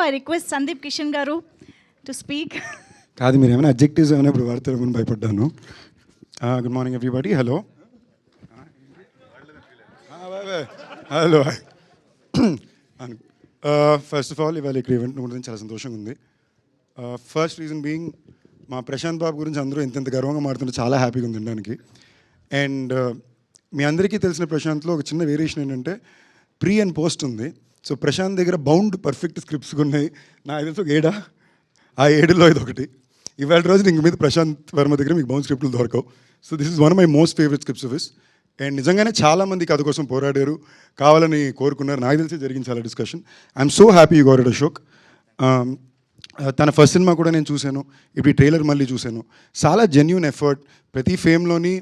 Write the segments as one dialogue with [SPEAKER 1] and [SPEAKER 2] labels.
[SPEAKER 1] I request Sandeep Kishan Garu to speak.
[SPEAKER 2] కాదు మీరు ఏమైనా అబ్జెక్టివ్స్ ఏమైనా ఇప్పుడు వాడతారేమని భయపడ్డాను. Good morning everybody. Hello hello. First of all ఇవాళ ఇక్కడ ఈవెంట్ గురించి చాలా సంతోషంగా ఉంది. ఫస్ట్ రీజన్ బీయింగ్ మా ప్రశాంత్ బాబు గురించి అందరూ ఇంత గర్వంగా మాడుతుంటే చాలా హ్యాపీగా ఉంది వినడానికి. అండ్ మీ అందరికీ తెలిసిన ప్రశాంత్లో ఒక చిన్న వేరియేషన్ ఏంటంటే ప్రీ అండ్ పోస్ట్ ఉంది. సో ప్రశాంత్ దగ్గర బౌండ్ పర్ఫెక్ట్ స్క్రిప్ట్స్ ఉన్నాయి. నాకు తెలిసి ఒక 7 ఆ 7లో ఇది ఒకటి. ఇవాళ రోజు ఇంక మీద ప్రశాంత్ వర్మ దగ్గర మీకు బౌండ్ స్క్రిప్ట్లు దొరకవు. So this is one of my most favourite scripts of his. And నిజంగానే చాలామంది కథ కోసం పోరాడారు, కావాలని కోరుకున్నారు. నాకు తెలిసి జరిగింది చాలా discussion. I'm so happy you got it Ashok. తన ఫస్ట్ సినిమా కూడా నేను చూశాను, ఇప్పుడు ఈ ట్రైలర్ మళ్ళీ చూశాను. చాలా జెన్యూన్ ఎఫర్ట్. ప్రతి ఫేమ్లోని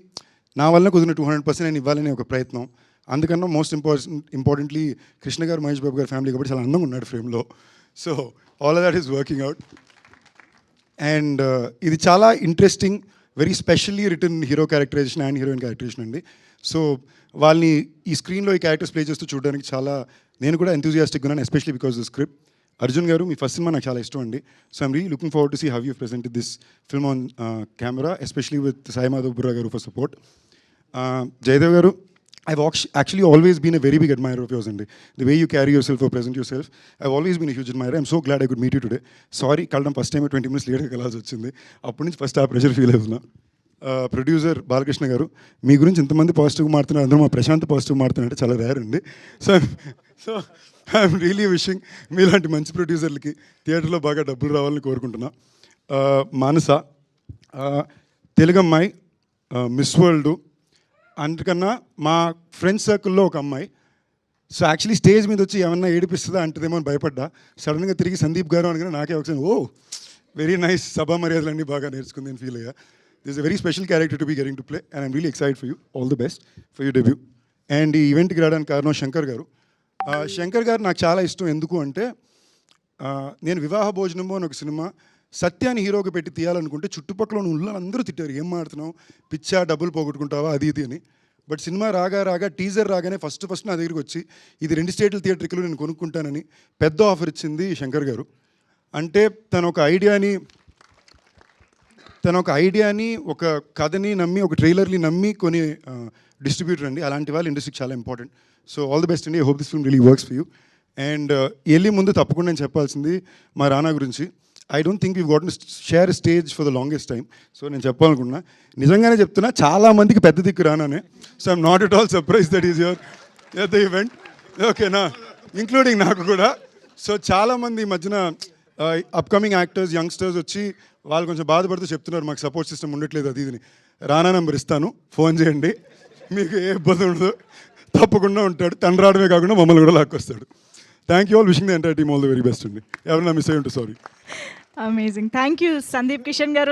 [SPEAKER 2] నా వల్ల కుదిరిన 200% నేను ఇవ్వాలనే ఒక ప్రయత్నం. అందుకన్నా మోస్ట్ ఇంపార్టెంట్లీ కృష్ణ గారు, మహేష్ బాబు గారి ఫ్యామిలీ కాబట్టి చాలా అందంగా ఉన్నాడు ఫ్రేమ్లో. So all of that is working out. And ఇది చాలా interesting, very specially return hero characterization and heroine characterization అండి. సో వాళ్ళని ఈ స్క్రీన్లో ఈ క్యారెక్టర్స్ ప్లే చేస్తూ చూడడానికి చాలా నేను కూడా ఎంతూజియాస్టిక్గా ఉన్నాను, especially because the script. Arjun గారు మీ ఫస్ట్ సినిమా నాకు చాలా ఇష్టం అండి. So I'm really looking forward to see how you presented this film on camera, especially with Sai Madhav Burra గారు ఫర్ సపోర్ట్. జయదేవ్ గారు, I've actually always been a very big admirer of yours, Andy. The way you carry yourself or present yourself, I've always been a huge admirer. I'm so glad I could meet you today. Sorry, కలడం first time 20 minutes లేట్గా కలాల్సి వచ్చింది. అప్పటి నుంచి first ఆ pressure feel అవుతున్నా. Producer Balakrishna గారు, మీ గురించి ఇంతమంది పాజిటివ్గా మారుతున్నారు, అందరూ మా ప్రశాంత్ పాజిటివ్ మారుతున్నారంటే చాలా రేర్ అండి. సో ఐఎమ్ రియలీ విషింగ్ మీలాంటి మంచి ప్రొడ్యూసర్లకి థియేటర్లో బాగా డబ్బులు రావాలని కోరుకుంటున్నా. మానస, తెలుగు అమ్మాయి, మిస్ వరల్డ్, అందుకన్నా మా ఫ్రెండ్స్ సర్కిల్లో ఒక అమ్మాయి. సో యాక్చువల్లీ స్టేజ్ మీద వచ్చి ఏమన్నా ఏడిపిస్తుందా అంటదేమో అని భయపడ్డా. సడన్గా తిరిగి సందీప్ గారు అనగానే నాకే ఒకసారి వెరీ నైస్, సభా మర్యాదలన్నీ బాగా నేర్చుకుంది అని ఫీల్ అయ్యా. This a very special character to be getting to play and I'm really excited for you. All the best for you debut. And ఈ ఈవెంట్కి రావడానికి కారణం శంకర్ గారు. శంకర్ గారు నాకు చాలా ఇష్టం. ఎందుకు అంటే నేను వివాహ భోజనము అని ఒక సినిమా సత్యాన్ని హీరోగా పెట్టి తీయాలనుకుంటే చుట్టుపక్కల ఉన్న అందరూ తిట్టారు, ఏం మాడుతున్నావు, పిచ్చా, డబ్బులు పోగొట్టుకుంటావా, అది ఇది అని. బట్ సినిమా రాగా టీజర్ రాగానే ఫస్ట్ నా దగ్గరికి వచ్చి ఇది 2 స్టేట్ల థియేటర్లో నేను కొనుక్కుంటానని పెద్ద ఆఫర్ ఇచ్చింది శంకర్ గారు. అంటే తన ఒక ఐడియాని ఒక కథని నమ్మి, ఒక ట్రైలర్ని నమ్మి కొని డిస్ట్రిబ్యూటర్ అండి. అలాంటి వాళ్ళు ఇండస్ట్రీకి చాలా important. So all the best అండి. I hope this film really works for you. And వెళ్ళి ముందు తప్పకుండా నేను చెప్పాల్సింది మా రానా గురించి. I don't think we got share stage for the longest time. So నేను చెప్పాలనుకున్నా, నిజంగానే చెప్తున్నా, చాలామందికి పెద్ద దిక్కు రానానే. So I'm not at all surprise that is your at the event, ఓకేనా, ఇంక్లూడింగ్ నాకు కూడా. సో చాలామంది ఈ మధ్యన అప్కమింగ్ యాక్టర్స్, యంగ్స్టర్స్ వచ్చి వాళ్ళు కొంచెం బాధపడుతూ చెప్తున్నారు మాకు సపోర్ట్ సిస్టమ్ ఉండట్లేదు అది ఇదని. రానా నెంబర్ ఇస్తాను, ఫోన్ చేయండి, మీకు ఏ ఇబ్బంది ఉండదు, తప్పకుండా ఉంటాడు. తను రావడమే కాకుండా మమ్మల్ని కూడా లాక్కొస్తాడు. Thank you all, wishing the entire team all the very best అండి. ఎవరైనా మిస్ అయ్యి ఉంటే sorry.
[SPEAKER 1] Amazing. Thank you, Sandeep Kishan Garu.